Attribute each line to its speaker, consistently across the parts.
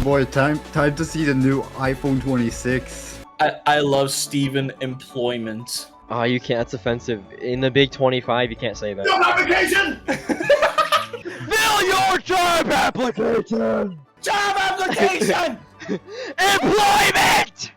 Speaker 1: boy, time to see the new iPhone 26.
Speaker 2: I love Steven employment.
Speaker 3: Oh, you can't. That's offensive. In the big 25, you can't say that.
Speaker 2: Job application!
Speaker 3: Fill your job application!
Speaker 2: Job application!
Speaker 3: Employment!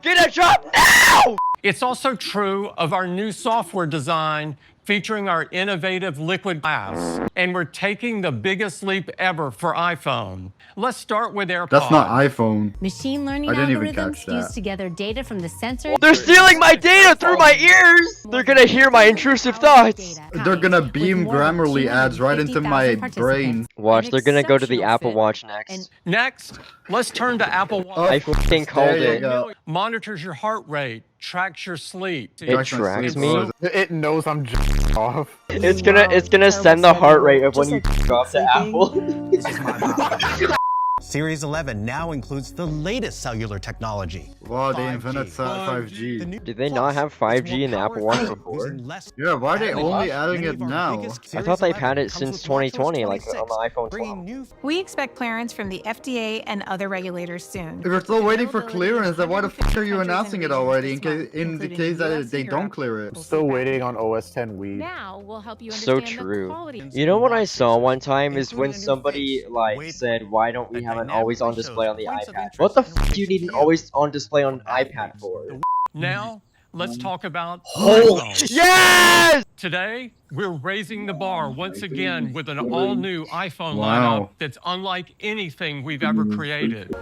Speaker 3: Get a job now!
Speaker 4: It's also true of our new software design featuring our innovative liquid glass. And we're taking the biggest leap ever for iPhone. Let's start with AirPods.
Speaker 1: That's not iPhone.
Speaker 5: Machine learning
Speaker 1: I didn't even
Speaker 5: algorithms
Speaker 1: catch that.
Speaker 5: fuse together data from the sensors.
Speaker 3: They're stealing my data through my ears! They're gonna hear my intrusive thoughts!
Speaker 1: They're gonna beam Grammarly ads right into my brain.
Speaker 3: Watch, they're gonna go to the Apple Watch next.
Speaker 4: Next, let's turn to Apple Watch.
Speaker 3: I fucking called
Speaker 1: There you
Speaker 3: it.
Speaker 1: go.
Speaker 4: Monitors your heart rate, tracks your sleep.
Speaker 3: It tracks me.
Speaker 6: It knows I'm j***ing off.
Speaker 3: It's gonna send the heart rate of when you jerk off to Apple.
Speaker 7: Series 11 now includes the latest cellular technology.
Speaker 1: Wow, they invented 5G.
Speaker 3: Did they not have 5G in the Apple Watch before?
Speaker 1: Yeah, why are they only adding it now?
Speaker 3: I thought they've had it since 2020, like on the iPhone 12.
Speaker 8: We expect clearance from the FDA and other regulators soon.
Speaker 1: If you're still waiting for clearance, then why the f are you announcing it already in the case that they don't clear it?
Speaker 6: Still waiting on OS 10 weed.
Speaker 5: Now we'll help you
Speaker 3: So
Speaker 5: understand the
Speaker 3: true.
Speaker 5: quality.
Speaker 3: You know what I saw one time is when somebody like said, why don't we have an always on display on the iPad? What the f do you need an always on display on iPad for?
Speaker 4: Now, let's talk about
Speaker 2: Holy
Speaker 4: iPhone.
Speaker 3: Yes!
Speaker 4: Today, we're raising the bar once again with an all-new iPhone
Speaker 1: Wow.
Speaker 4: lineup that's unlike anything we've ever created.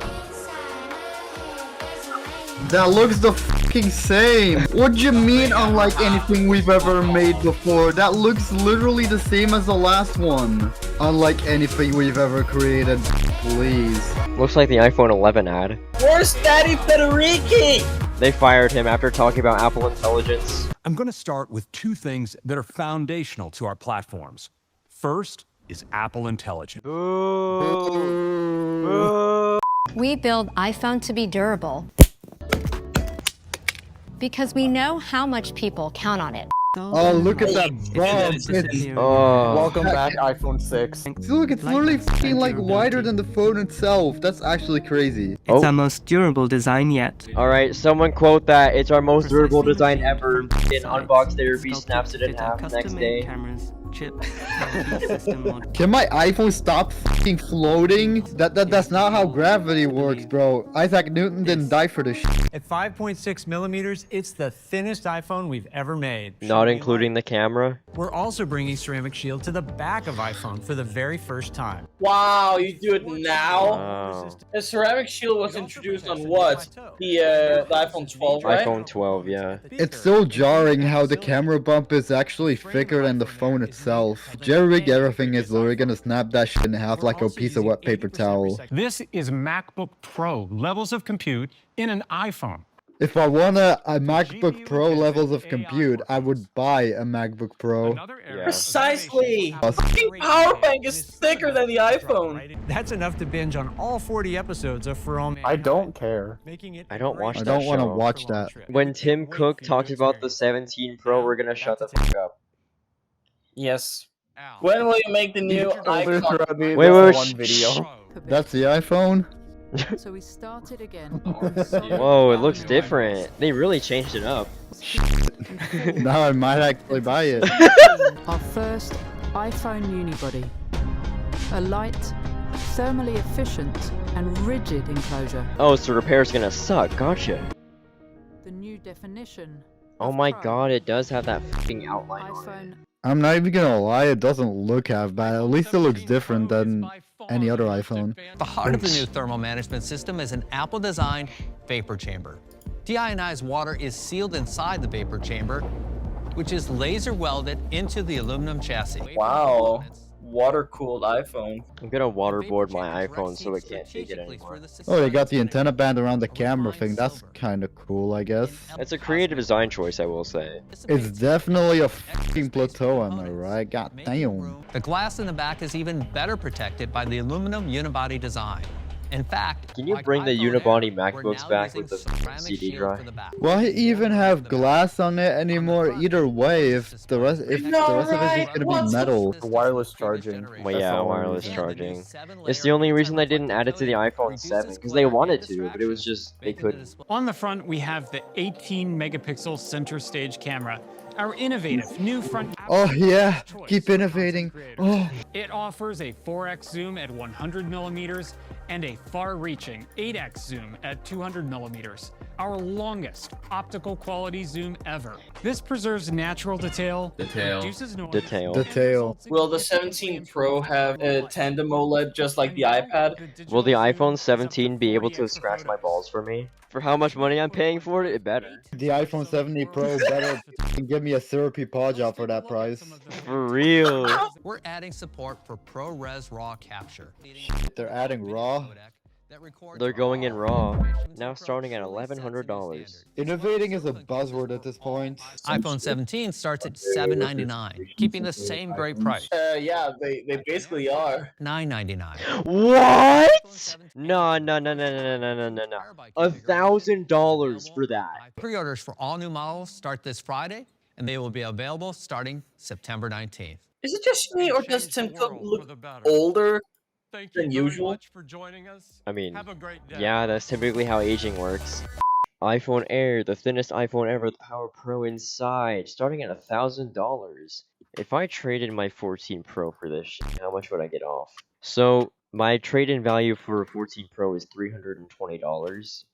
Speaker 1: That looks the fucking same. What do you mean unlike anything we've ever made before? That looks literally the same as the last one. Unlike anything we've ever created. Please.
Speaker 3: Looks like the iPhone 11 ad.
Speaker 2: Where's Daddy Federici?
Speaker 3: They fired him after talking about Apple Intelligence.
Speaker 9: I'm going to start with two things that are foundational to our platforms. First is Apple Intelligence.
Speaker 5: We build iPhone to be durable because we know how much people count on it.
Speaker 1: Oh, look at that bump.
Speaker 3: Oh.
Speaker 6: Welcome back, iPhone 6.
Speaker 1: Look, it's literally fucking like wider than the phone itself. That's actually crazy.
Speaker 10: It's our most durable design yet.
Speaker 3: Alright, someone quote that. It's our most durable design ever. In unboxed AirPods, snaps it in half next day.
Speaker 1: Can my iPhone stop fucking floating? That's not how gravity works, bro. Isaac Newton didn't die for this shit.
Speaker 7: At 5.6 millimeters, it's the thinnest iPhone we've ever made.
Speaker 3: Not including the camera.
Speaker 7: We're also bringing Ceramic Shield to the back of iPhone for the very first time.
Speaker 2: Wow, you do it now?
Speaker 3: Wow.
Speaker 2: The ceramic shield was introduced on what? The iPhone 12, right?
Speaker 3: iPhone 12, yeah.
Speaker 1: It's so jarring how the camera bump is actually thicker than the phone itself. Jerry-rig everything is literally gonna snap that shit in half like a piece of wet paper towel.
Speaker 4: This is MacBook Pro levels of compute in an iPhone.
Speaker 1: If I want a MacBook Pro levels of compute, I would buy a MacBook Pro.
Speaker 3: Yeah.
Speaker 2: Precisely! Fucking power bank is thicker than the iPhone.
Speaker 7: That's enough to binge on all 40 episodes of For All
Speaker 6: I don't care.
Speaker 3: I don't watch
Speaker 1: I
Speaker 3: that
Speaker 1: don't want to
Speaker 3: show.
Speaker 1: watch that.
Speaker 3: When Tim Cook talked about the 17 Pro, we're gonna shut the fuck up.
Speaker 2: Yes. When will you make the new iPhone?
Speaker 3: Wait,
Speaker 6: one video.
Speaker 1: That's the iPhone?
Speaker 8: So we started again.
Speaker 3: Whoa, it looks different. They really changed it up.
Speaker 1: Now I might actually buy it.
Speaker 8: Our first iPhone unibody. A light, thermally efficient, and rigid enclosure.
Speaker 3: Oh, so repair's gonna suck. Gotcha.
Speaker 8: The new definition.
Speaker 3: Oh my god, it does have that fucking outline on it.
Speaker 8: iPhone.
Speaker 1: I'm not even gonna lie, it doesn't look half bad. At least it looks different than any other iPhone.
Speaker 11: The heart of the new thermal management system is an Apple-designed vapor chamber. Deionized water is sealed inside the vapor chamber, which is laser welded into the aluminum chassis.
Speaker 2: Wow. Water-cooled iPhone.
Speaker 3: I'm gonna waterboard my iPhone so it can't take it anymore.
Speaker 1: Oh, they got the antenna band around the camera thing. That's kind of cool, I guess.
Speaker 3: It's a creative design choice, I will say.
Speaker 1: It's definitely a fucking plateau, am I right? God damn.
Speaker 11: The glass in the back is even better protected by the aluminum unibody design. In fact,
Speaker 3: Can you
Speaker 11: like
Speaker 3: bring the
Speaker 11: iPhone
Speaker 3: unibody
Speaker 11: Air, we're
Speaker 3: MacBooks
Speaker 11: now
Speaker 3: back
Speaker 11: using
Speaker 3: with the
Speaker 11: ceramic
Speaker 3: CD
Speaker 11: shield
Speaker 3: drive?
Speaker 11: for the back.
Speaker 1: Why even have glass on it anymore? Either way, if the rest of it's just gonna be metal.
Speaker 6: Wireless charging.
Speaker 3: Well,
Speaker 6: That's
Speaker 3: yeah,
Speaker 6: the only
Speaker 3: wireless
Speaker 6: reason.
Speaker 3: charging. It's the only reason they didn't add it to the iPhone 7, because they wanted to, but it was just, they couldn't.
Speaker 7: On the front, we have the 18 megapixel center stage camera, our innovative new front.
Speaker 1: Oh yeah, keep innovating. Oh,
Speaker 7: It offers a 4x zoom at 100 millimeters and a far-reaching 8x zoom at 200 millimeters, our longest optical quality zoom ever. This preserves natural detail, reduces noise,
Speaker 1: detail.
Speaker 2: Will the 17 Pro have a tandem OLED just like the iPad?
Speaker 3: Will the iPhone 17 be able to scratch my balls for me? For how much money I'm paying for it? It better.
Speaker 1: The iPhone 70 Pro better give me a syrupy paw job for that price.
Speaker 3: For real.
Speaker 11: We're adding support for ProRes RAW capture.
Speaker 1: They're adding RAW.
Speaker 3: They're going in RAW. Now starting at $1,100.
Speaker 1: Innovating is a buzzword at this point.
Speaker 11: iPhone 17 starts at $799, keeping the same great price.
Speaker 2: Yeah, they basically are.
Speaker 11: $999.
Speaker 3: What? No. $1,000 for that.
Speaker 11: Pre-orders for all new models start this Friday, and they will be available starting September 19th.
Speaker 2: Is it just me, or does Tim Cook look older
Speaker 4: Thank you
Speaker 2: than
Speaker 4: very
Speaker 2: usual?
Speaker 4: much for joining us.
Speaker 3: I mean,
Speaker 4: Have a great day.
Speaker 3: yeah, that's typically how aging works. iPhone Air, the thinnest iPhone ever, the Power Pro inside, starting at $1,000. If I traded my 14 Pro for this shit, how much would I get off? So, my trade-in value for a 14 Pro is $320.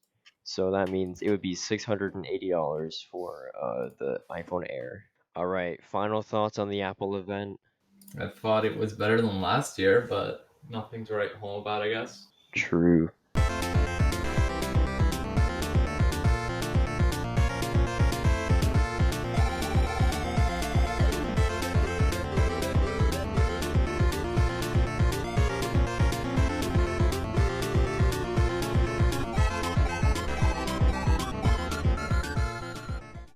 Speaker 3: So that means it would be $680 for the iPhone Air. Alright, final thoughts on the Apple event?
Speaker 12: I thought it was better than last year, but nothing to write home about, I guess.
Speaker 3: True.